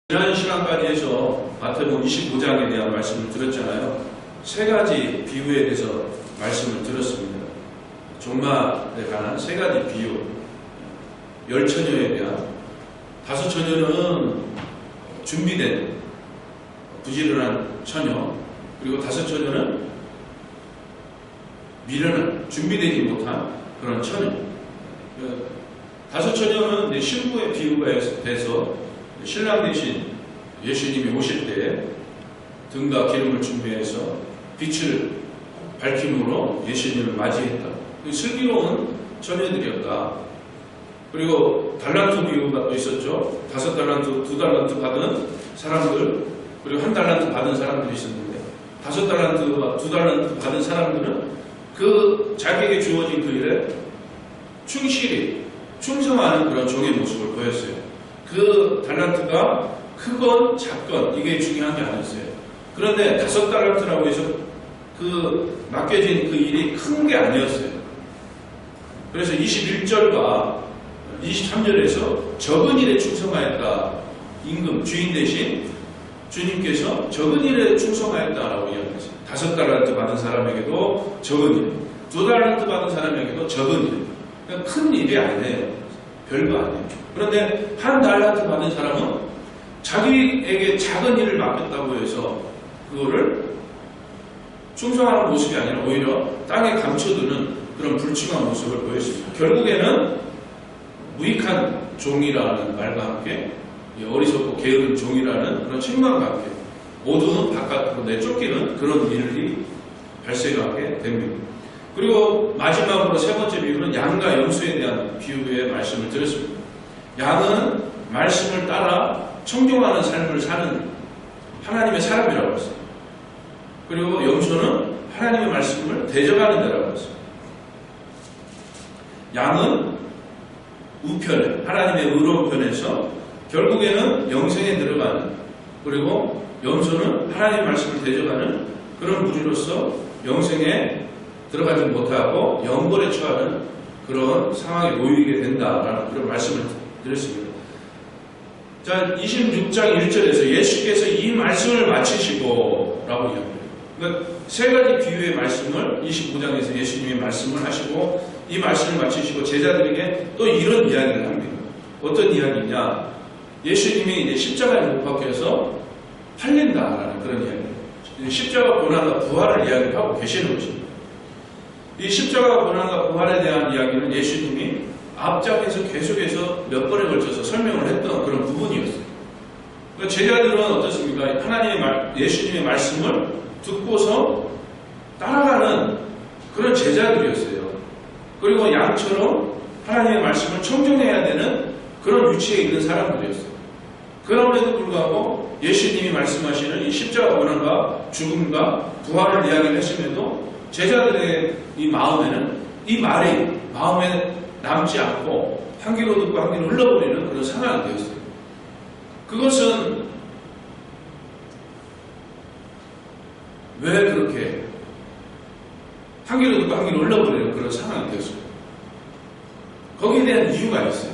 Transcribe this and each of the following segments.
지난 시간까지 해서 마태복음 25장에 대한 말씀을 들었잖아요. 세 가지 비유에 대해서 말씀을 들었습니다. 종말에 관한 세 가지 비유. 10처녀에 대한 5처녀는 준비된 부지런한 처녀, 그리고 5처녀는 미련한 준비되지 못한 그런 처녀. 5처녀는 신부의 비유가 돼서 신랑 대신 예수님이 오실 때 등과 기름을 준비해서 빛을 밝힘으로 예수님을 맞이했다. 슬기로운 처녀들이었다. 그리고 달란트 비유가 또 있었죠. 5달란트, 2달란트 받은 사람들, 그리고 1달란트 받은 사람들이 있었는데 5달란트와 2달란트 받은 사람들은 그 자기에게 주어진 그 일에 충실히 충성하는 그런 종의 모습을 보였어요. 그 달란트가 크건 작건 이게 중요한 게 아니었어요. 그런데 5달란트라고 해서 그 맡겨진 그 일이 큰 게 아니었어요. 그래서 21절과 23절에서 적은 일에 충성하였다. 임금 주인 대신 주님께서 적은 일에 충성하였다라고 이야기했어요. 5달란트 받은 사람에게도 적은 일, 2달란트 받은 사람에게도 적은 일. 그러니까 큰 일이 아니에요. 별거 아니에요. 그런데 1달란트 받은 사람은 자기에게 작은 일을 맡겼다고 해서 그거를 충성하는 모습이 아니라 오히려 땅에 감춰두는 그런 불충한 모습을 보였습니다. 결국에는 무익한 종이라는 말과 함께 어리석고 게으른 종이라는 그런 책망과 함께 모두는 바깥으로 내쫓기는 그런 일이 발생하게 됩니다. 그리고 마지막으로 세 번째 비유는 양과 염소에 대한 비유의 말씀을 드렸습니다. 양은 말씀을 따라 청종하는 삶을 사는 하나님의 사람이라고 했어요. 그리고 염소는 하나님의 말씀을 대적하는 데라고 했어요. 양은 우편에, 하나님의 의로운 편에서 결국에는 영생에 들어가는, 그리고 염소는 하나님의 말씀을 대적하는 그런 무리로서 영생에 들어가지 못하고 영벌에 처하는 그런 상황에 놓이게 된다라는 그런 말씀을 드렸습니다. 자, 26장 1절에서 예수께서 이 말씀을 마치시고 라고 이야기합니다. 그러니까 세 가지 비유의 말씀을 25장에서 예수님이 말씀을 하시고 이 말씀을 마치시고 제자들에게 또 이런 이야기를 합니다. 어떤 이야기냐? 예수님이 이제 십자가에 못 박혀서 팔린다라는 그런 이야기예요. 십자가 고난과 부활을 이야기를 하고 계시는 것입니다. 이 십자가 고난과 부활에 대한 이야기는 예수님이 앞장에서 계속해서 몇 번에 걸쳐서 설명을 했던 그런 부분이었어요. 그러니까 제자들은 어떻습니까? 예수님의 말씀을 듣고서 따라가는 그런 제자들이었어요. 그리고 양처럼 하나님의 말씀을 청종해야 되는 그런 위치에 있는 사람들이었어요. 그럼에도 불구하고 예수님이 말씀하시는 이 십자가 고난과 죽음과 부활을 이야기를 하심에도 제자들의 이 마음에는 이 말이 마음에 남지 않고 한 귀로 듣고 한 귀로 흘러버리는 그런 상황이 되었어요. 그것은 왜 그렇게 한 귀로 듣고 한 귀로 흘러버리는 그런 상황이 되었어요? 거기에 대한 이유가 있어요.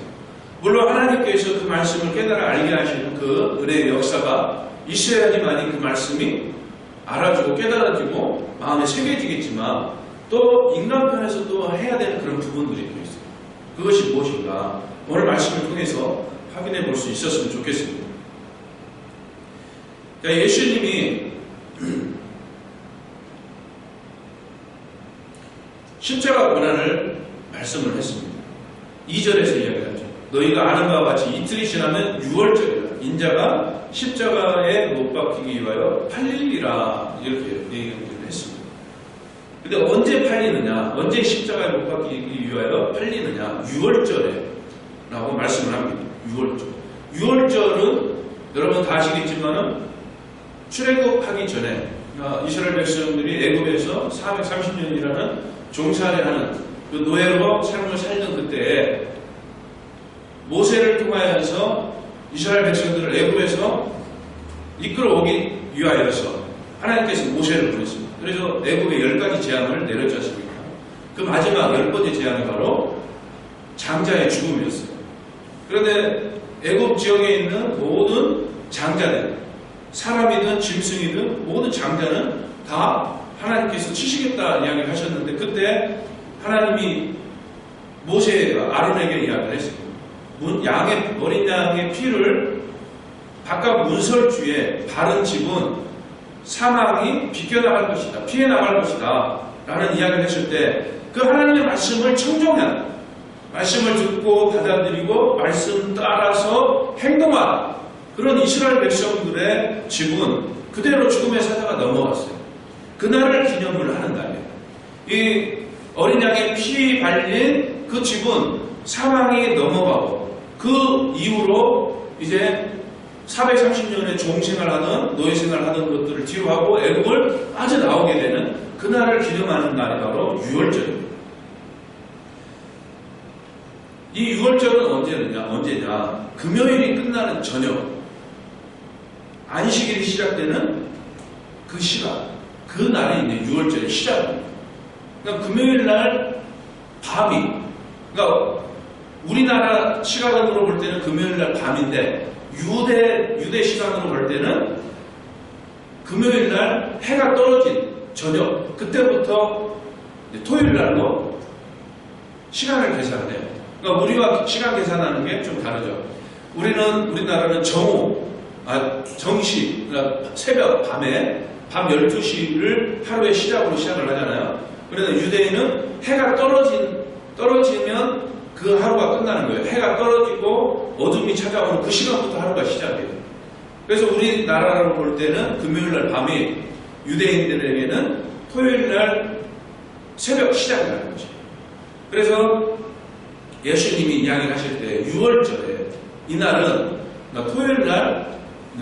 물론 하나님께서 그 말씀을 깨달아 알게 하시는 그 은혜의 역사가 있어야지만이 그 말씀이 알아주고 깨달아지고 마음에 새겨지겠지만 또 인간 편에서 또 해야 되는 그런 부분들이 또 있어요. 그것이 무엇인가 오늘 말씀을 통해서 확인해 볼 수 있었으면 좋겠습니다. 예수님이 십자가 고난을 말씀을 했습니다. 2절에서 이야기하죠. 너희가 아는 바와 같이 이틀이 지나면 6월절이라 인자가 십자가에 못 박히기 위하여 팔리리라 이렇게 얘기를 했습니다. 근데 언제 팔리느냐, 언제 십자가에 못 박히기 위하여 팔리느냐, 6월절에 라고 말씀을 합니다. 6월절. 6월절은 여러분 다 아시겠지만은 출애굽하기 전에 이스라엘 백성들이 애굽에서 430년이라는 종살이하는 그 노예로 삶을 살던 그때에 모세를 통하여서 이스라엘 백성들을 애굽에서 이끌어오기 위하여서 하나님께서 모세를 보냈습니다. 그래서 애굽에 10가지 재앙을 내렸지 않습니까? 그 마지막 10번째 재앙이 바로 장자의 죽음이었어요. 그런데 애굽 지역에 있는 모든 장자들, 사람이든 짐승이든 모든 장자는 다 하나님께서 치시겠다 이야기를 하셨는데, 그때 하나님이 모세가 아론에게 이야기를 했어요. 어린 양의 피를 바깥 문설주에 바른 집은 사망이 비껴나갈 것이다, 피해 나갈 것이다 라는 이야기를 했을 때, 그 하나님의 말씀을 청종한, 말씀을 듣고 받아들이고 말씀 따라서 행동한 그런 이스라엘 백성들의 집은 그대로 죽음의 사자가 넘어갔어요. 그날을 기념을 하는 날이에요. 이 어린 양의 피 발린 그 집은 사망이 넘어가고, 그 이후로 이제 430년의 종생활하는, 노예생활하는 것들을 뒤로 하고 애굽을 빠져나오게 되는 그날을 기념하는 날이 바로 유월절입니다. 이 유월절은 언제냐? 금요일이 끝나는 저녁, 안식일이 시작되는 그 시간, 그 날이 이제 유월절의 시작입니다. 그러니까 금요일 날 밤이, 그러니까 우리나라 시간으로 볼 때는 금요일 날 밤인데, 유대 시간으로 볼 때는 금요일 날 해가 떨어진 저녁, 그때부터 토요일 날로 시간을 계산해요. 그러니까 우리와 시간 계산하는 게 좀 다르죠. 우리나라는 정시, 그러니까 새벽, 밤 12시를 하루의 시작으로 시작을 하잖아요. 그래서 유대인은 해가 떨어지면 그 하루가 끝나는 거예요. 해가 떨어지고 어둠이 찾아오는 그 시간부터 하루가 시작해요. 그래서 우리나라로 볼 때는 금요일날 밤이 유대인들에게는 토요일날 새벽 시작이라는 거죠. 그래서 예수님이 이야기를 하실 때 6월절에 이날은 토요일날,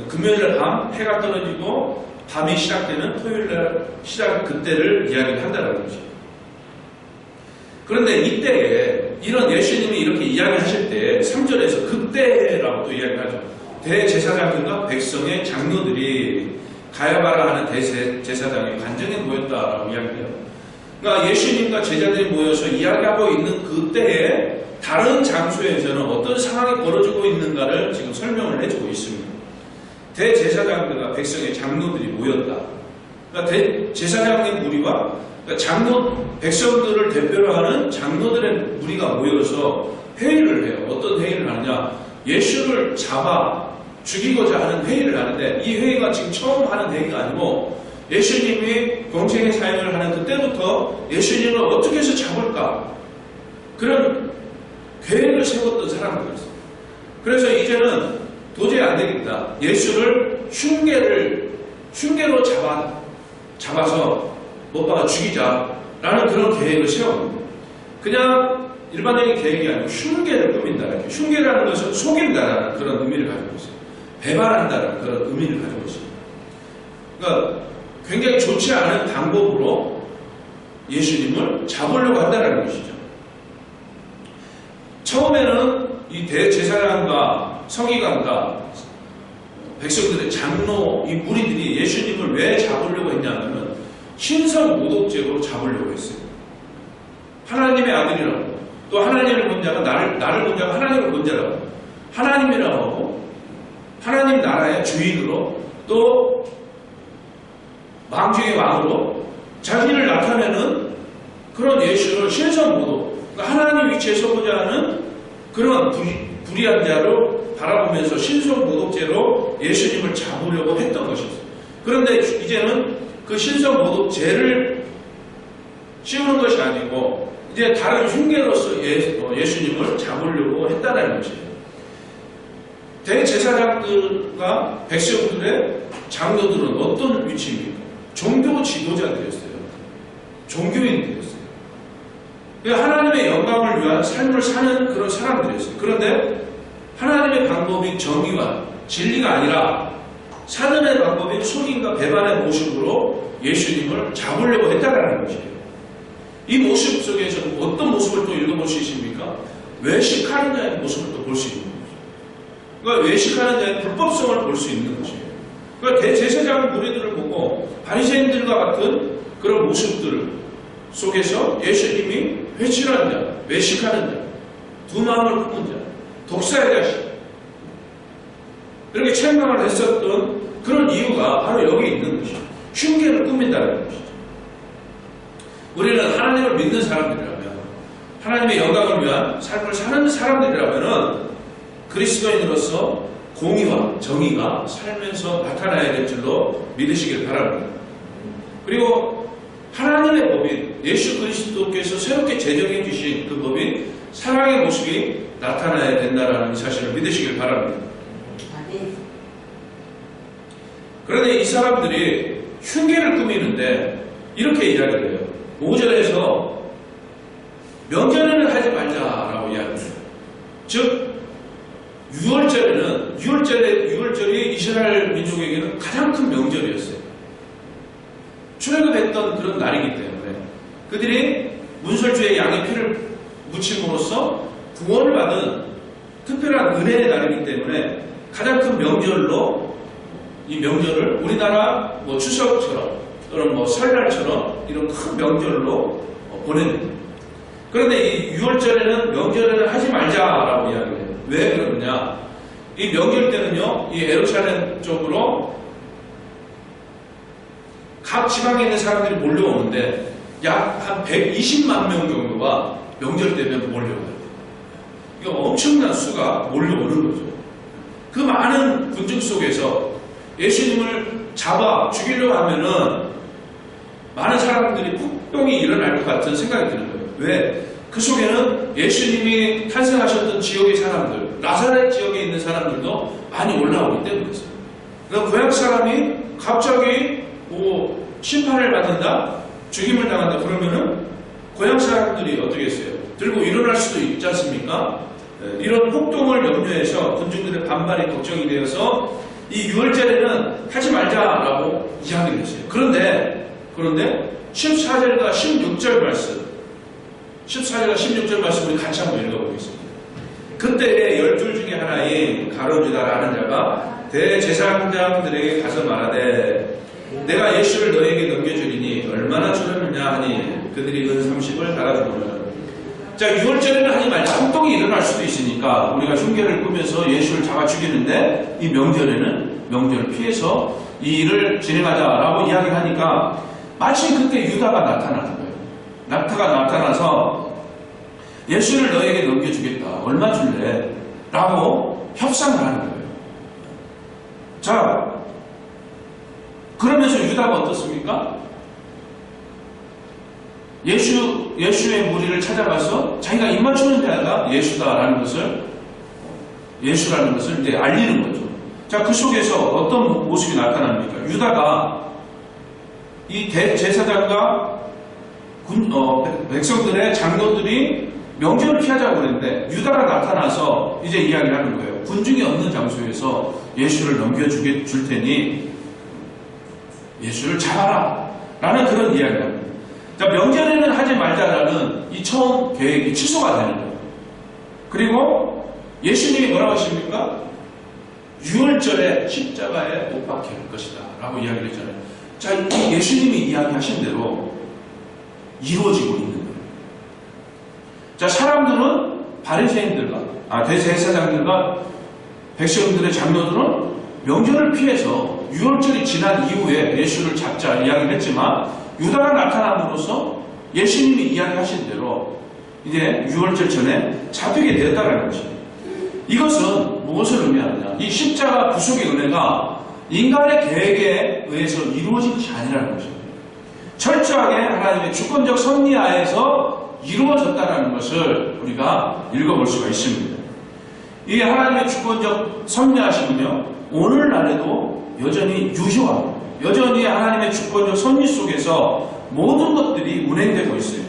금요일날 밤 해가 떨어지고 밤이 시작되는 토요일날 시작, 그때를 이야기를 한다는 거죠. 그런데 이때에 이런 예수님이 이렇게 이야기하실 때 3절에서 그때라고 또 이야기하죠. 대제사장들과 백성의 장로들이 가야바라 하는 대제사장의 관정에 모였다라고 이야기해요. 그러니까 예수님과 제자들이 모여서 이야기하고 있는 그때에 다른 장소에서는 어떤 상황이 벌어지고 있는가를 지금 설명을 해주고 있습니다. 대제사장들과 백성의 장로들이 모였다. 그러니까 대제사장의 무리와 백성들을 대표로 하는 장로들의 무리가 모여서 회의를 해요. 어떤 회의를 하느냐? 예수를 잡아 죽이고자 하는 회의를 하는데, 이 회의가 지금 처음 하는 회의가 아니고 예수님이 공생의 사역을 하는 그때부터 예수님을 어떻게 해서 잡을까? 그런 계획을 세웠던 사람들이었어요. 그래서 이제는 도저히 안 되겠다. 예수를 흉계로 잡아서 못 박아 죽이자라는 그런 계획을 세웁니다. 그냥 일반적인 계획이 아니고 흉계를 꾸민다. 흉계라는 것은 속인다라는 그런 의미를 가지고 있어요. 배반한다는 그런 의미를 가지고 있습니다. 그러니까 굉장히 좋지 않은 방법으로 예수님을 잡으려고 한다는 것이죠. 처음에는 이 대제사장과 서기관과 백성들의 장로, 이 무리들이 예수님을 왜 잡으려고 했냐면 신성모독죄로 잡으려고 했어요. 하나님의 아들이라고, 또 하나님을 본 자가 나를 본 자가 하나님을 본 자라고, 하나님이라고 하고 하나님 나라의 주인으로, 또 망중의 왕으로 자기를 나타내는 그런 예수를 신성모독, 그러니까 하나님 위치에 서보자 하는 그런 불의한 자로 바라보면서 신성모독죄로 예수님을 잡으려고 했던 것이었어요. 그런데 이제는 그 신성모독죄를 씌우는 것이 아니고 이제 다른 흉계로서 예수님을 잡으려고 했다는 것이에요. 대제사장들과 백성들의 장로들은 어떤 위치입니까? 종교 지도자들이었어요. 종교인들이었어요. 하나님의 영광을 위한 삶을 사는 그런 사람들이었어요. 그런데 하나님의 방법이 정의와 진리가 아니라 사단의 방법인 속임과 배반의 모습으로 예수님을 잡으려고 했다는 것이에요. 이 모습 속에서 어떤 모습을 또 읽어볼 수 있습니까? 외식하는 자의 모습을 또 볼 수 있는 거죠. 그러니까 외식하는 자의 불법성을 볼 수 있는 것이에요. 그러니까 대제사장 무리들을 보고 바리새인들과 같은 그런 모습들 속에서 예수님이 회칠한 자, 외식하는 자, 두 마음을 품은 자, 독사의 자식, 이렇게 책망을 했었던 그런 이유가 바로 여기 있는 것이죠. 흉계를 꾸민다는 것이죠. 우리는 하나님을 믿는 사람들이라면, 하나님의 영광을 위한 삶을 사는 사람들이라면 그리스도인으로서 공의와 정의가 살면서 나타나야 될 줄로 믿으시길 바랍니다. 그리고 하나님의 법인 예수 그리스도께서 새롭게 제정해 주신 그 법인 사랑의 모습이 나타나야 된다는 사실을 믿으시길 바랍니다. 그런데 이 사람들이 흉계를 꾸미는데 이렇게 이야기를 해요. 5절에서 명절에는 하지 말자라고 이야기해요. 즉 6월절이 이스라엘 민족에게는 가장 큰 명절이었어요. 출애굽했던 그런 날이기 때문에 그들이 문설주에 양의 피를 묻힘으로써 구원을 받은 특별한 은혜의 날이기 때문에 가장 큰 명절로 이 명절을 우리나라 뭐 추석처럼 또는 뭐 설날처럼 이런 큰 명절로 보냅니다. 그런데 이 6월절에는 명절에는 하지 말자라고 이야기해요. 왜 그러느냐? 이 명절 때는요, 이 예루살렘 쪽으로 각 지방에 있는 사람들이 몰려오는데 약 한 120만 명 정도가 명절 때면 몰려와요. 이거 엄청난 수가 몰려오는 거죠. 그 많은 군중 속에서 예수님을 잡아 죽이려고 하면은 많은 사람들이 폭동이 일어날 것 같은 생각이 드는 거예요. 왜? 그 속에는 예수님이 탄생하셨던 지역의 사람들, 나사렛 지역에 있는 사람들도 많이 올라오기 때문이었어요. 그러니까 고향 사람이 갑자기 심판을 받는다, 죽임을 당한다 그러면은 고향 사람들이 어떻게 했어요? 들고 일어날 수도 있지 않습니까? 이런 폭동을 염려해서 군중들의 반발이 걱정이 되어서 이 6월절에는 하지 말자라고 이야기를 했어요. 그런데 14절과 16절 말씀, 14절과 16절 말씀 우리 같이 한번 읽어보겠습니다. 그때 12 중에 하나인 가룟유다라는 자가 대제사장들에게 가서 말하되 내가 예수를 너에게 넘겨주리니 얼마나 주려느냐 하니 그들이 은 30을 달아주거늘. 자, 6월절에는 하지 말자. 폭동이 일어날 수도 있으니까 우리가 흉계를 꾸면서 예수를 잡아 죽이는데 이 명절에는 명절을 피해서 이 일을 진행하자라고 이야기를 하니까 마침 그때 유다가 나타나는 거예요. 나타나서 예수를 너에게 넘겨주겠다. 얼마 줄래? 라고 협상을 하는 거예요. 자, 그러면서 유다가 어떻습니까? 예수의 무리를 찾아가서 자기가 입맞추는 자가 예수라는 것을 이제 알리는 거죠. 자, 그 속에서 어떤 모습이 나타납니까? 유다가 이 대제사장과 백성들의 장로들이 명절을 피하자고 그랬는데 유다가 나타나서 이제 이야기를 하는 거예요. 군중이 없는 장소에서 예수를 넘겨줄 테니 예수를 잡아라 라는 그런 이야기를 합니다. 자, 명절에는 하지 말자라는 이 처음 계획이 취소가 되는 거예요. 그리고 예수님이 뭐라고 하십니까? 6월절에 십자가에 못 박혀 할 것이다 라고 이야기를 했잖아요. 자, 이 예수님이 이야기하신 대로 이루어지고 있는 거예요. 자, 사람들은 바리새인들과 대제사장들과 백성들의 장로들은 명절을 피해서 6월절이 지난 이후에 예수를 잡자 이야기를 했지만 유다가 나타남으로써 예수님이 이야기하신 대로 이제 6월절 전에 잡히게 되었다는 것입니다. 이것은 무엇을 의미하느냐? 이 십자가 구속의 은혜가 인간의 계획에 의해서 이루어진 것이 아니라는 것입니다. 철저하게 하나님의 주권적 섭리하에서 이루어졌다는 것을 우리가 읽어볼 수가 있습니다. 이 하나님의 주권적 섭리하심은요, 오늘날에도 여전히 유효합니다. 여전히 하나님의 주권적 섭리 속에서 모든 것들이 운행되고 있어요.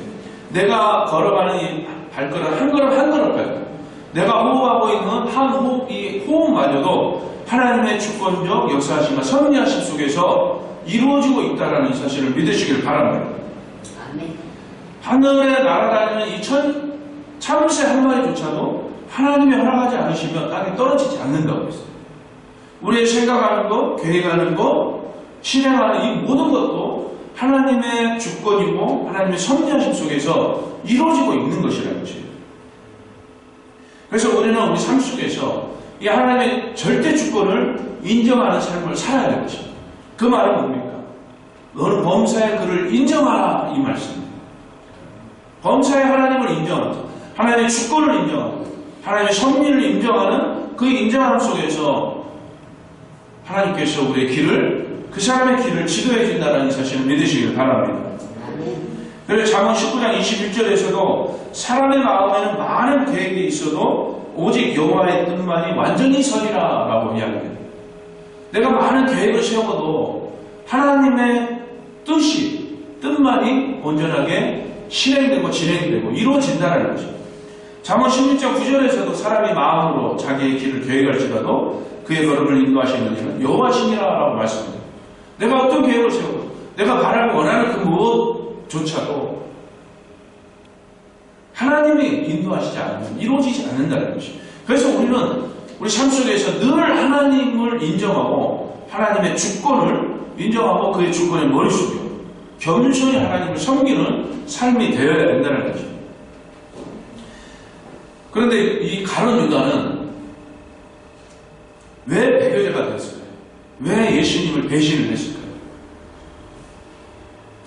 내가 걸어가는 이 발걸음 한 걸음 한 걸음까지, 내가 호흡하고 있는 이 호흡마저도 하나님의 주권적 역사하심과 섭리하심 속에서 이루어지고 있다는 사실을 믿으시길 바랍니다. 하늘에 날아다니는 이 참새 한 마리조차도 하나님이 허락하지 않으시면 땅에 떨어지지 않는다고 했어요. 우리의 생각하는 것, 계획하는 것, 실행하는 이 모든 것도 하나님의 주권이고 하나님의 섭리하심 속에서 이루어지고 있는 것이라는 것이에요. 그래서 우리는 우리 삶 속에서 이 하나님의 절대 주권을 인정하는 삶을 살아야 되는 것입니다. 그 말은 뭡니까? 너는 범사의 그를 인정하라, 이 말씀입니다. 범사의 하나님을 인정하고 하나님의 주권을 인정하고 하나님의 섭리를 인정하는 그 인정함 속에서 하나님께서 우리의 길을, 그 사람의 길을 지도해 준다는 사실을 믿으시길 바랍니다. 그래서 잠언 19장 21절에서도 사람의 마음에는 많은 계획이 있어도 오직 여호와의 뜻만이 완전히 서리라 라고 이야기합니다. 내가 많은 계획을 세워도 하나님의 뜻만이 온전하게 실행되고 진행되고 이루어진다는 것입니다. 잠언 16장 9절에서도 사람이 마음으로 자기의 길을 계획할지라도 그의 걸음을 인도하시는 이는 여호와시니라 라고 말씀합니다. 내가 어떤 계획을 세우고 내가 바라고 원하는 그 무엇조차도 하나님이 인도하시지 않으면 이루어지지 않는다는 것입니다. 그래서 우리는 우리 삶 속에서 늘 하나님을 인정하고 하나님의 주권을 인정하고 그의 주권에 머리 숙여 겸손히 하나님을 섬기는 삶이 되어야 된다는 것입니다. 그런데 이 가룟 유다는 왜 배교자가 됐을까요? 왜 예수님을 배신을 했을까요?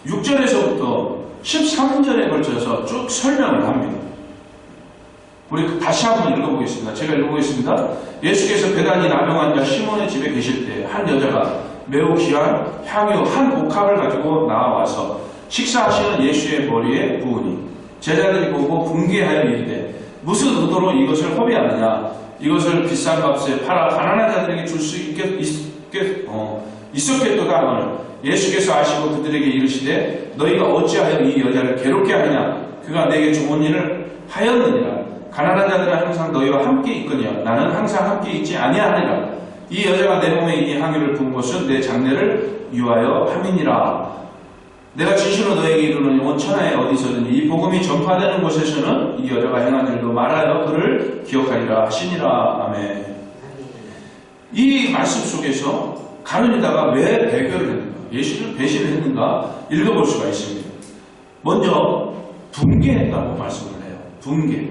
6절에서부터 13절에 걸쳐서 쭉 설명을 합니다. 우리 다시 한번 읽어보겠습니다. 제가 읽어보겠습니다. 예수께서 베다니 나병 환자 시몬의 집에 계실 때 한 여자가 매우 귀한 향유 한 옥합을 가지고 나와서 식사하시는 예수의 머리에 부으니 제자들이 보고 분개하여 이르되 무슨 의도로 이것을 허비하느냐? 이것을 비싼 값에 팔아 가난한 자들에게 줄 수 있었겠도다 하거늘 예수께서 아시고 그들에게 이르시되 너희가 어찌하여 이 여자를 괴롭게 하느냐? 그가 내게 좋은 일을 하였느니라. 가난한 자들은 항상 너희와 함께 있거니와 나는 항상 함께 있지 아니하느니라. 이 여자가 내 몸에 이 향유를 부은 것은 내 장례를 위하여 함이니라. 내가 진실로 너에게 이르노니 온 천하에 어디서든지 이 복음이 전파되는 곳에서는 이 여자가 행한 일도 말하여 그를 기억하리라 하시니라. 아멘. 이 말씀 속에서 가룟 유다가 왜 배교를 했는가? 예수를 배신을 했는가? 읽어볼 수가 있습니다. 먼저 분개했다고 말씀을 해요. 분개.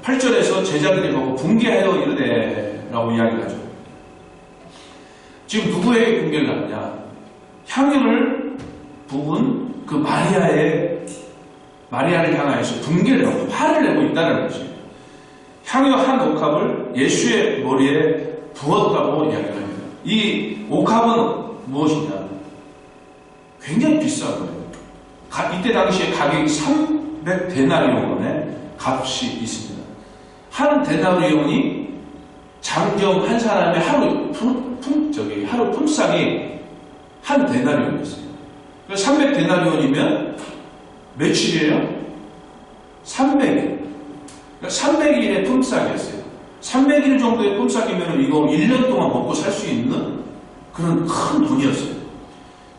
8절에서 제자들이 보고 분개하여 이르되 라고 이야기하죠. 지금 누구에게 분개를 하느냐? 향유를 부은 그 마리아를 향하여서 분개를 하고 화를 내고 있다는 것입니다. 향유 한 옥합을 예수의 머리에 부었다고 이야기합니다. 이 옥합은 무엇이냐? 굉장히 비싼 거예요. 이때 당시에 가격이 300데나리온의 값이 있습니다. 한 데나리온이 장정 한 사람의 하루 품삯이 한 데나리온이었어요. 300데나리온이면 며칠이에요? 300일. 300일의 품삯이었어요. 300일 정도의 품삯이면 이거 1년 동안 먹고 살 수 있는 그런 큰 돈이었어요.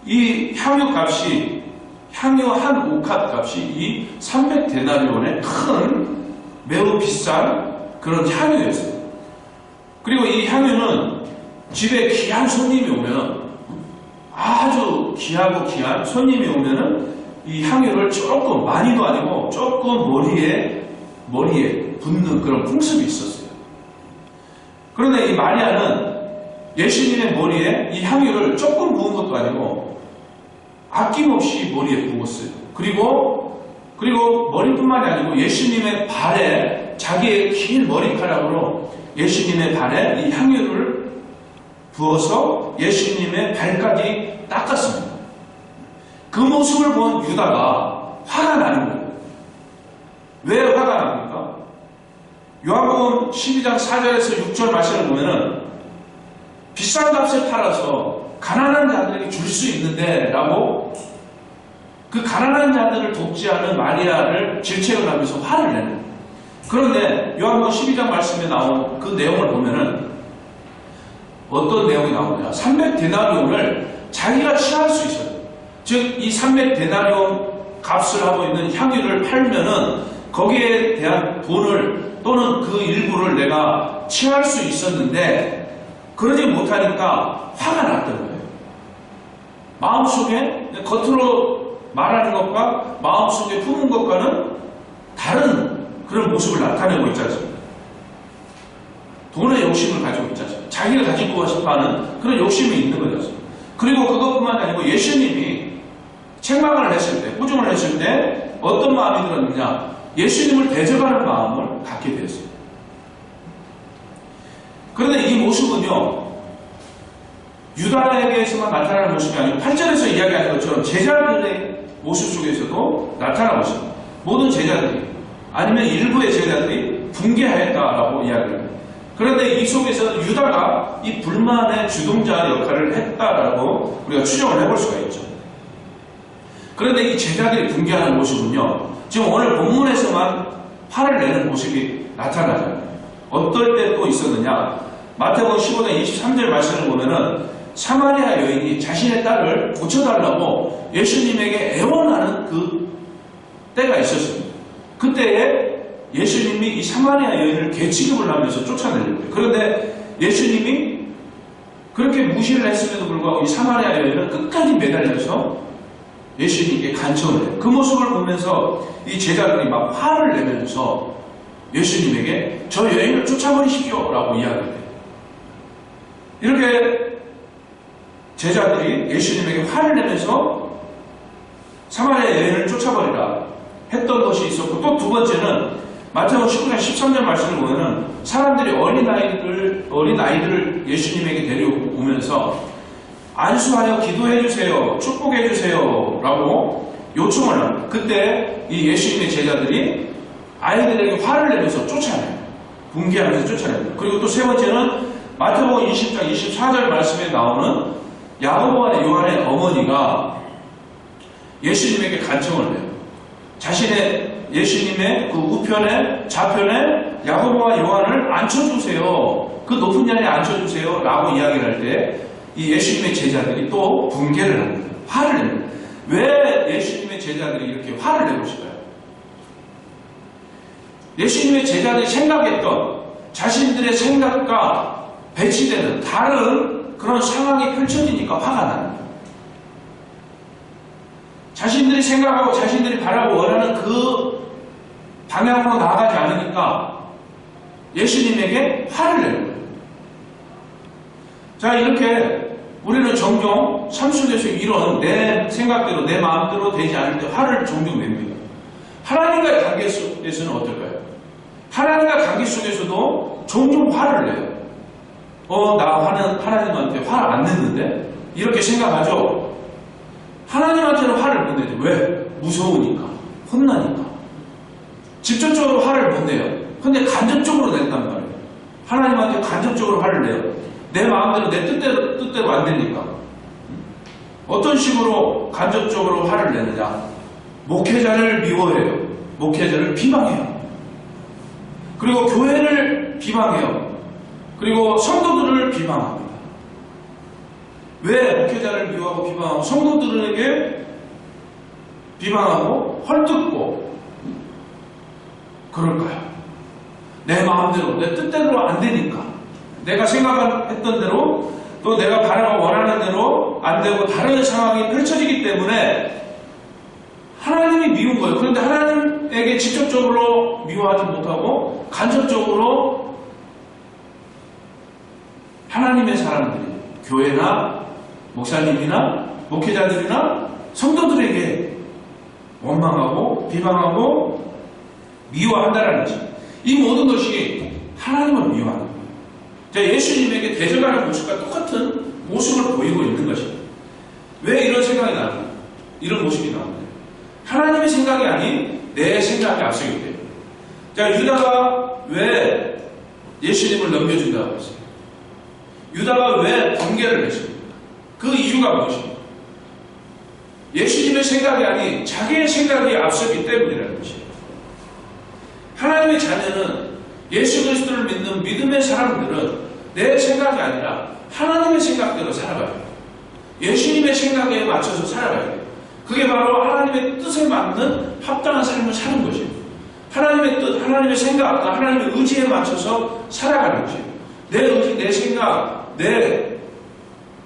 이 향유 값이, 향유 한 옥합 값이 이 300데나리온의 큰 매우 비싼 그런 향유였어요. 그리고 이 향유는 집에 귀한 손님이 오면, 아주 귀하고 귀한 손님이 오면은 이 향유를 조금, 많이도 아니고 조금 머리에 붓는 그런 풍습이 있었어요. 그런데 이 마리아는 예수님의 머리에 이 향유를 조금 부은 것도 아니고 아낌없이 머리에 부었어요. 그리고 머리뿐만이 아니고 예수님의 발에, 자기의 긴 머리카락으로 예수님의 발에 이 향유를 부어서 예수님의 발까지 닦았습니다. 그 모습을 본 유다가 화가 나는 거예요. 왜 화가 납니까? 요한복음 12장 4절에서 6절 말씀을 보면은 비싼 값에 팔아서 가난한 자들에게 줄 수 있는데 라고 그 가난한 자들을 돕지 않은 마리아를 질책을 하면서 화를 내는 거예요. 그런데 요한복음 12장 말씀에 나온 그 내용을 보면은 어떤 내용이 나오냐? 300데나리온을 자기가 취할 수 있어요. 즉 이 300데나리온 값을 하고 있는 향유를 팔면은 거기에 대한 돈을 또는 그 일부를 내가 취할 수 있었는데 그러지 못하니까 화가 났던 거예요. 마음속에 겉으로 말하는 것과 마음속에 품은 것과는 다른 그런 모습을 나타내고 있지 않습니까? 돈의 욕심을 가지고 있지 않습니까? 자기가 가지고 싶어하는 그런 욕심이 있는 거죠. 그리고 그것뿐만 아니고 예수님이 책망을 했을 때, 부정을 했을 때 어떤 마음이 들었느냐? 예수님을 대적하는 마음을 갖게 되었어요. 그런데 이 모습은요, 유다에게서만 나타나는 모습이 아니고 8절에서 이야기하는 것처럼 제자들의 모습 속에서도 나타나고 있습니다. 모든 제자들이, 아니면 일부의 제자들이 붕괴하였다라고 이야기합니다. 그런데 이 속에서 유다가 이 불만의 주동자 역할을 했다라고 우리가 추정을 해볼 수가 있죠. 그런데 이 제자들이 붕괴하는 모습은요, 지금 오늘 본문에서만 화를 내는 모습이 나타나잖아요. 어떨 때 또 있었느냐? 마태복음 15장 23절 말씀을 보면은 사마리아 여인이 자신의 딸을 고쳐달라고 예수님에게 애원하는 그 때가 있었습니다. 그때에 예수님이 이 사마리아 여인을 개취급을 하면서 쫓아내려고요. 그런데 예수님이 그렇게 무시를 했음에도 불구하고 이 사마리아 여인은 끝까지 매달려서 예수님께 간청을 해요. 그 모습을 보면서 이 제자들이 막 화를 내면서 예수님에게 저 여인을 쫓아버리십시오 라고 이야기해요. 이렇게 제자들이 예수님에게 화를 내면서 사마리아 여인을 쫓아버리라 했던 것이 있었고, 또 두 번째는 마태복음 19장 13절 말씀을 보면은 사람들이 어린아이들을 예수님에게 데려오면서 안수하여 기도해주세요, 축복해주세요 라고 요청을 합니다. 그때 이 예수님의 제자들이 아이들에게 화를 내면서 쫓아내요. 붕괴하면서 쫓아내요. 그리고 또 세 번째는 마태복음 20장 24절 말씀에 나오는 야고보와 요한의 어머니가 예수님에게 간청을 해요. 자신의 예수님의 그 우편에 좌편에 야고보와 요한을 앉혀주세요. 그 높은 자리에 앉혀주세요 라고 이야기를 할 때 이 예수님의 제자들이 또 붕괴를 합니다. 화를 냅니다. 왜 예수님의 제자들이 이렇게 화를 내고 싶어요? 예수님의 제자들이 생각했던 자신들의 생각과 배치되는 다른 그런 상황이 펼쳐지니까 화가 나는 거예요. 자신들이 생각하고 자신들이 바라고 원하는 그 방향으로 나아가지 않으니까 예수님에게 화를 내는 거예요. 자, 이렇게 우리는 종종 삶 속에서 이런 내 생각대로 내 마음대로 되지 않을 때 화를 종종 냅니다. 하나님과의 관계 속에서는 어떨까요? 하나님과 관계 속에서도 종종 화를 내요. 나 하나님한테 화를 안 냈는데? 이렇게 생각하죠? 하나님한테는 화를 못 내죠. 왜? 무서우니까. 혼나니까. 직접적으로 화를 못 내요. 근데 간접적으로 낸단 말이에요. 하나님한테 간접적으로 화를 내요. 내 마음대로, 내 뜻대로 안 되니까. 어떤 식으로 간접적으로 화를 내느냐? 목회자를 미워해요. 목회자를 비방해요. 그리고 교회를 비방해요. 그리고 성도들을 비방합니다. 왜 목회자를 미워하고 비방하고 성도들에게 비방하고 헐뜯고 그럴까요? 내 마음대로, 내 뜻대로 안 되니까. 내가 생각했던 대로 또 내가 바라고 원하는 대로 안 되고 다른 상황이 펼쳐지기 때문에 하나님이 미운 거예요. 그런데 하나님에게 직접적으로 미워하지 못하고 간접적으로 하나님의 사람들이 교회나 목사님이나 목회자들이나 성도들에게 원망하고 비방하고 미워한다는 것이, 이 모든 것이 하나님을 미워하는 거예요. 예수님에게 대적하는 모습과 똑같은 모습을 보이고 있는 것입니다. 왜 이런 생각이 나는가? 이런 모습이 나옵니다. 하나님의 생각이 아닌 내 생각이 앞서기 때문에. 자, 유다가 왜 예수님을 넘겨준다고 했어요? 유다가 왜 붕괴를 했습니까? 그 이유가 무엇입니까? 예수님의 생각이 아닌 자기의 생각이 앞서기 때문이라는 것이에요. 하나님의 자녀는 예수 그리스도를 믿는 믿음의 사람들은 내 생각이 아니라 하나님의 생각대로 살아가야 돼요. 예수님의 생각에 맞춰서 살아가야 돼요. 그게 바로 하나님의 뜻에 맞는 합당한 삶을 사는 것이에요. 하나님의 뜻, 하나님의 생각, 하나님의 의지에 맞춰서 살아가는 것이에요. 내 의지, 내 생각, 내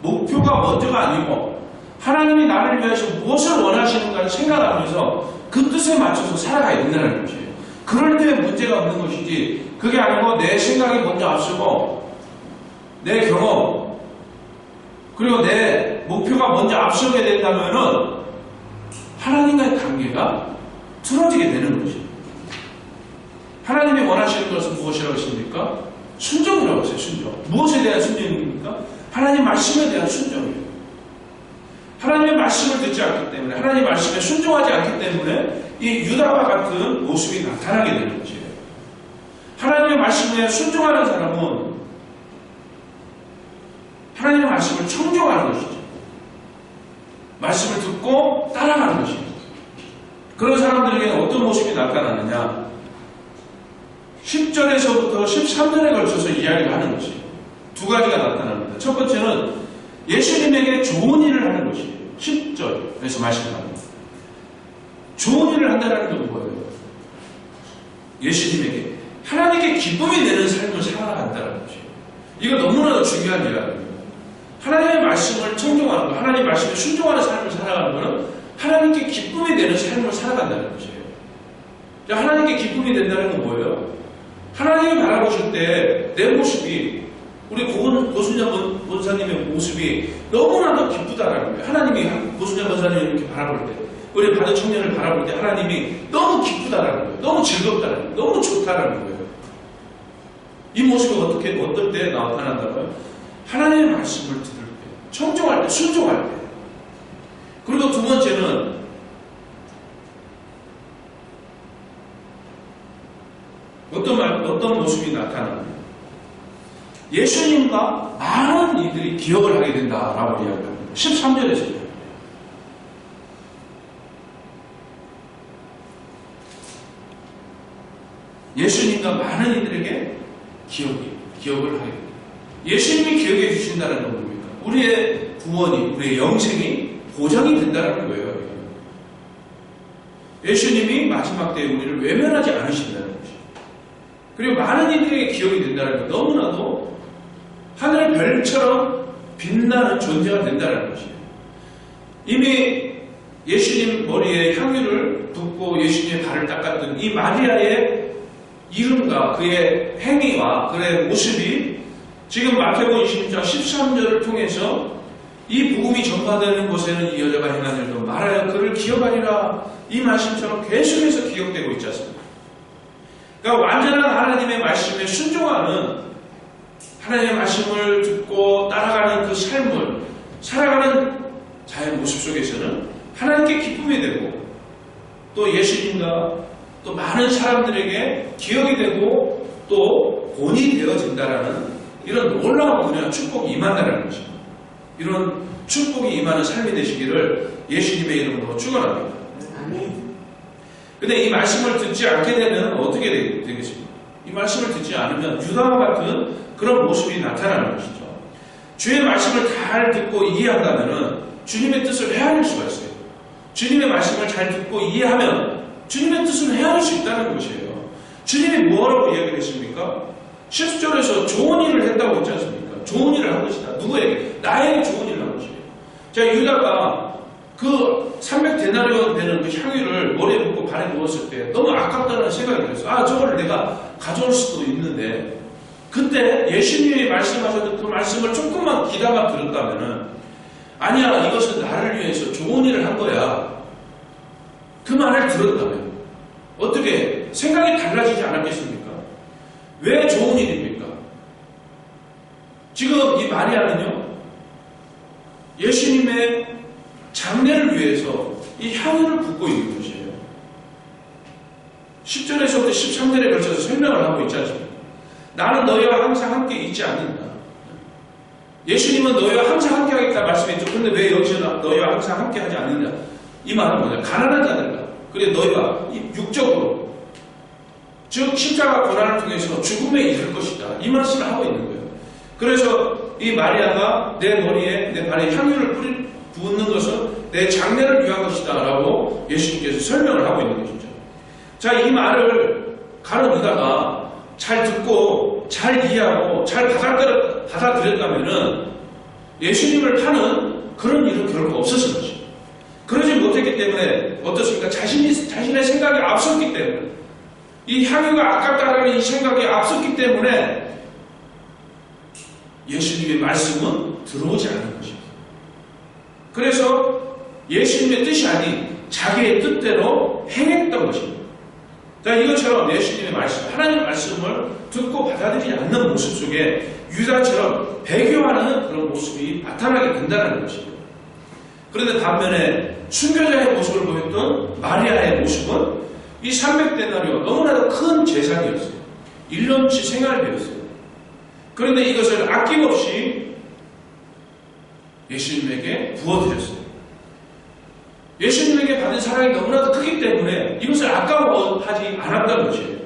목표가 먼저가 아니고 하나님이 나를 위해서 무엇을 원하시는가를 생각하면서 그 뜻에 맞춰서 살아가야 된다는 것이에요. 그럴 때 문제가 없는 것이지, 그게 아니고 내 생각이 먼저 앞서고 내 경험 그리고 내 목표가 먼저 앞서게 된다면은 하나님과의 관계가 틀어지게 되는 거죠. 하나님이 원하시는 것은 무엇이라고 하십니까? 순종이라고 하세요. 순종. 무엇에 대한 순종입니까? 하나님 말씀에 대한 순종이에요. 하나님의 말씀을 듣지 않기 때문에 하나님 말씀에 순종하지 않기 때문에 이 유다와 같은 모습이 나타나게 되는 것이에요. 하나님의 말씀에 순종하는 사람은 하나님의 말씀을 청종하는 것이죠. 말씀을 듣고 따라가는 것입니다. 그런 사람들에게는 어떤 모습이 나타나느냐? 10절에서부터 13절에 걸쳐서 이야기를 하는 것이에요. 두 가지가 나타납니다. 첫 번째는 예수님에게 좋은 일을 하는 것이에요. 10절에서 말씀합니다. 좋은 일을 한다는 건 뭐예요? 예수님에게 하나님께 기쁨이 되는 삶을 살아간다는 것이에요. 이거 너무나도 중요한 이야기입니다. 하나님의 말씀을 청종하는 것, 하나님의 말씀에 순종하는 삶을 살아가는 것은 하나님께 기쁨이 되는 삶을 살아간다는 것이에요. 하나님께 기쁨이 된다는 건 뭐예요? 하나님이 바라보실 때 내 모습이 우리 고순자 권사님의 모습이 너무나도 기쁘다라는 거예요. 하나님이 고순자 권사님을 이렇게 바라볼 때 우리 바드 청년을 바라볼 때 하나님이 너무 기쁘다라는 거예요. 너무 즐겁다라는 거예요. 너무 좋다라는 거예요. 이 모습이 어떨 때 나타난다고요? 하나님의 말씀을 들을 때, 청종할 때, 순종할 때. 그리고 두 번째는 어떤 모습이 나타납니다. 예수님과 많은 이들이 기억을 하게 된다라고 이야기합니다. 13절에서요. 예수님과 많은 이들에게 기억을 하게 됩니다. 예수님이 기억해 주신다는 건 뭡니까? 우리의 구원이, 우리의 영생이 보장이 된다는 거예요. 예수님이 마지막 때에 우리를 외면하지 않으신다는 것이죠. 그리고 많은 이들에게 기억이 된다는 건 너무나도 하늘의 별처럼 빛나는 존재가 된다는 것이에요. 이미 예수님 머리에 향유를 붓고 예수님의 발을 닦았던 이 마리아의 이름과 그의 행위와 그의 모습이 지금 마태복음 26장 13절을 통해서 이 복음이 전파되는 곳에는 이 여자가 행한 일도 말하여 그를 기억하리라 이 말씀처럼 계속해서 기억되고 있지 않습니까? 그러니까 완전한 하나님의 말씀에 순종하는 하나님의 말씀을 듣고 따라가는 그 삶을 살아가는 자의 모습 속에서는 하나님께 기쁨이 되고 또 예수님과 또 많은 사람들에게 기억이 되고 또 본이 되어진다라는 이런 놀라운 은혜와 축복이 임한다는 것입니다. 이런 축복이 임하는 삶이 되시기를 예수님의 이름으로 축원합니다. 근데 이 말씀을 듣지 않게 되면 어떻게 되겠습니까? 이 말씀을 듣지 않으면 유다와 같은 그런 모습이 나타나는 것이죠. 주의 말씀을 잘 듣고 이해한다면 주님의 뜻을 헤아릴 수가 있어요. 주님의 말씀을 잘 듣고 이해하면 주님의 뜻을 헤아릴 수 있다는 것이에요. 주님이 뭐라고 이야기를 했습니까? 10절에서 좋은 일을 했다고 했지 않습니까? 좋은 일을 한 것이다. 누구에게? 나에게 좋은 일을 한 것이에요. 자, 유다가 그 300데나리온 되는 그 향유를 머리에 붓고 발에 누웠을 때 너무 아깝다는 생각이 들었어요. 저거를 내가 가져올 수도 있는데 그때 예수님이 말씀하셨던 그 말씀을 조금만 귀담아 들었다면은 아니야, 이것은 나를 위해서 좋은 일을 한 거야. 그 말을 들었다면 어떻게 생각이 달라지지 않았겠습니까? 왜 좋은 일입니까? 지금 이 마리아는요, 예수님의 장례를 위해서 이 향유를 붓고 있는 것이에요. 10절에서부터 13절에 걸쳐서 설명을 하고 있지 않습니까? 나는 너희와 항상 함께 있지 않는다. 예수님은 너희와 항상 함께 하겠다 말씀했죠. 그런데 왜 여기서 너희와 항상 함께 하지 않느냐? 이 말은 뭐냐? 가난한 자들과 그래 너희가 육적으로 즉 십자가 고난을 통해서 죽음에 이를 것이다. 이 말씀을 하고 있는 거예요. 그래서 이 마리아가 내 머리에 내 발에 향유를 붓는 것은 내 장례를 위한 것이다 라고 예수님께서 설명을 하고 있는 것이죠. 자, 이 말을 가룟 유다가 잘 듣고 잘 이해하고 잘 받아들였다면은 예수님을 파는 그런 일은 결코 없었을 것입니다. 그러지 못했기 때문에 어떻습니까? 자신의 생각이 앞섰기 때문에 이 향유가 아깝다라는 이 생각이 앞섰기 때문에 예수님의 말씀은 들어오지 않는 것입니다. 그래서 예수님의 뜻이 아닌 자기의 뜻대로 행했던 것입니다. 자, 이것처럼 예수님의 말씀, 하나님의 말씀을 듣고 받아들이지 않는 모습 속에 유다처럼 배교하는 그런 모습이 나타나게 된다는 것입니다. 그런데 반면에 순교자의 모습을 보였던 마리아의 모습은 이 300데나리오 너무나도 큰 재산이었어요. 1년치 생활비였어요. 그런데 이것을 아낌없이 예수님에게 부어드렸어요. 예수님에게 받은 사랑이 너무나도 크기 때문에 이것을 아까워하지 않았다는 것이에요.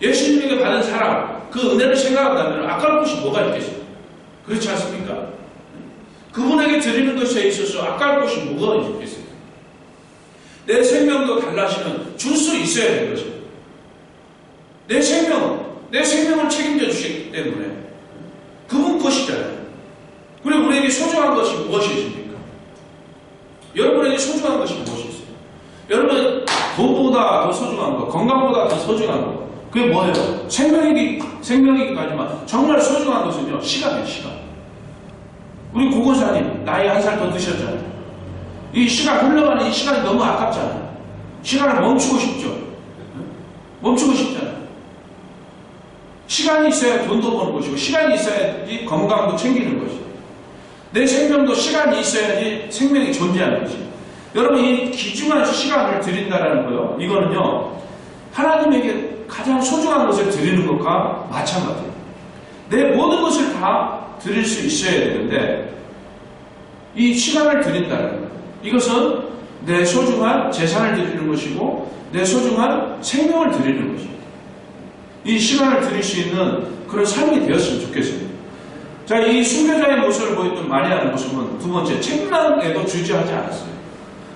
예수님에게 받은 사랑, 그 은혜를 생각한다면 아까울 것이 뭐가 있겠어요? 그렇지 않습니까? 그분에게 드리는 것에 있어서 아까울 것이 뭐가 있겠어요? 내 생명도 달라지는 줄 수 있어야 되는 것입니다. 내 생명을 책임져 주시기 때문에 그분 것이잖아요. 그리고 우리에게 소중한 것이 무엇이 있습니까? 여러분에게 소중한 것이 무엇이 있어요? 여러분, 돈보다 더 소중한 것, 건강보다 더 소중한 것, 그게 뭐예요? 생명이기까지만 정말 소중한 것은요, 시간이에요, 시간. 우리 고고사님, 나이 한 살 더 드셨잖아요. 이 시간 흘러가는 이 시간이 너무 아깝잖아요. 시간을 멈추고 싶죠. 멈추고 싶잖아요. 시간이 있어야 돈도 버는 것이고, 시간이 있어야지 건강도 챙기는 것이고, 내 생명도 시간이 있어야지 생명이 존재하는 것이고. 여러분, 이 귀중한 시간을 드린다는 거요. 이거는요, 하나님에게 가장 소중한 것을 드리는 것과 마찬가지예요. 내 모든 것을 다 드릴 수 있어야 되는데, 이 시간을 드린다는 거예요. 이것은 내 소중한 재산을 드리는 것이고, 내 소중한 생명을 드리는 것입니다. 이 시간을 드릴 수 있는 그런 삶이 되었으면 좋겠습니다. 자, 이 순교자의 모습을 보였던 마리아의 모습은 두 번째, 책망에도 주저하지 않았어요.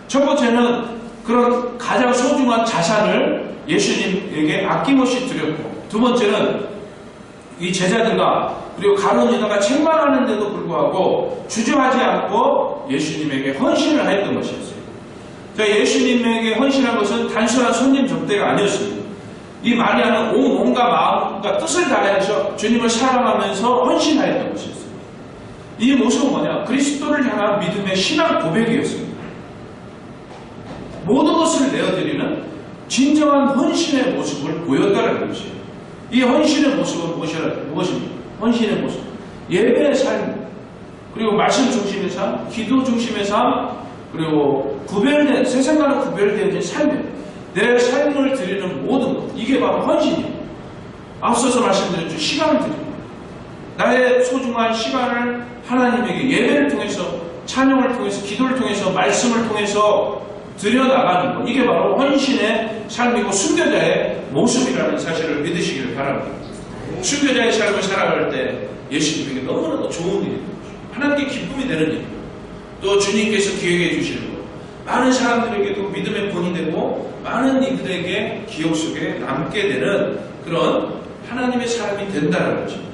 첫 번째는 그런 가장 소중한 자산을 예수님에게 아낌없이 드렸고, 두 번째는 이 제자들과 그리고 가룟 유다가 책망하는데도 불구하고 주저하지 않고 예수님에게 헌신을 하였던 것이었어요. 자, 예수님에게 헌신한 것은 단순한 손님 접대가 아니었습니다. 이 마리아는 온몸과 마음과 뜻을 다해서 주님을 사랑하면서 헌신하였던 것이었어요. 이 모습은 뭐냐? 그리스도를 향한 믿음의 신앙 고백이었습니다. 모든 것을 내어드리는 진정한 헌신의 모습을 보였다는 것이에요. 이 헌신의 모습은 무엇입니까? 헌신의 모습. 예배의 삶, 그리고 말씀 중심의 삶, 기도 중심의 삶, 그리고 세상과는 구별되어진 삶이에요. 내 삶을 드리는 모든 것, 이게 바로 헌신이에요. 앞서서 말씀드렸죠. 시간을 드립니다. 나의 소중한 시간을 하나님에게 예배를 통해서, 찬양을 통해서, 기도를 통해서, 말씀을 통해서 드려나가는 것, 이게 바로 헌신의 삶이고 순교자의 모습이라는 사실을 믿으시기를 바랍니다. 순교자의 삶을 살아갈 때 예수님에게 너무나도 좋은 일입니다. 하나님께 기쁨이 되는 일입니다. 또 주님께서 기억해 주시는 것, 많은 사람들에게도 믿음의 본이 되고 많은 이들에게 기억 속에 남게 되는 그런 하나님의 사람이 된다는 것입니다.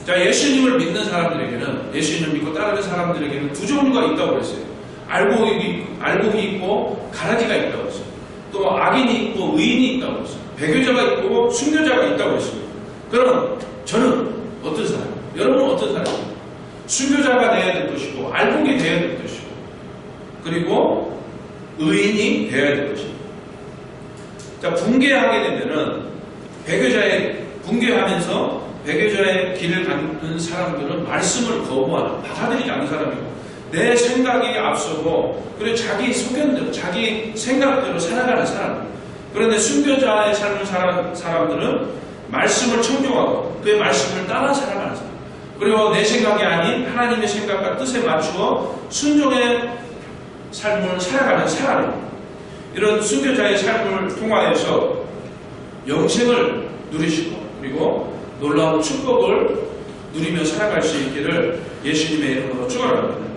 자, 예수님을 믿는 사람들에게는, 예수님을 믿고 따르는 사람들에게는 두 종류가 있다고 했어요. 알곡이 있고 가라지가 있다고 했어요. 또 악인이 있고 의인이 있다고 했어요. 배교자가 있고 순교자가 있다고 했습니다. 그럼 저는 어떤 사람? 여러분은 어떤 사람입니까? 순교자가 되어야 될 것이고, 알곡이 되어야 될 것이고, 그리고 의인이 되어야 될 것입니다. 자, 붕괴하게 되면은 붕괴하면서 배교자의 길을 가는 사람들은 말씀을 거부하는, 받아들이지 않는 사람이고, 내 생각이 앞서고, 그리고 자기 소견대로, 자기 생각대로 살아가는 사람. 그런데 순교자의 삶을 살아가는 사람들은 말씀을 청종하고 그의 말씀을 따라 살아가는 사람. 그리고 내 생각이 아닌 하나님의 생각과 뜻에 맞추어 순종의 삶을 살아가는 사람. 이런 순교자의 삶을 통하여서 영생을 누리시고, 그리고 놀라운 축복을 누리며 살아갈 수 있기를 예수님의 이름으로 축원합니다.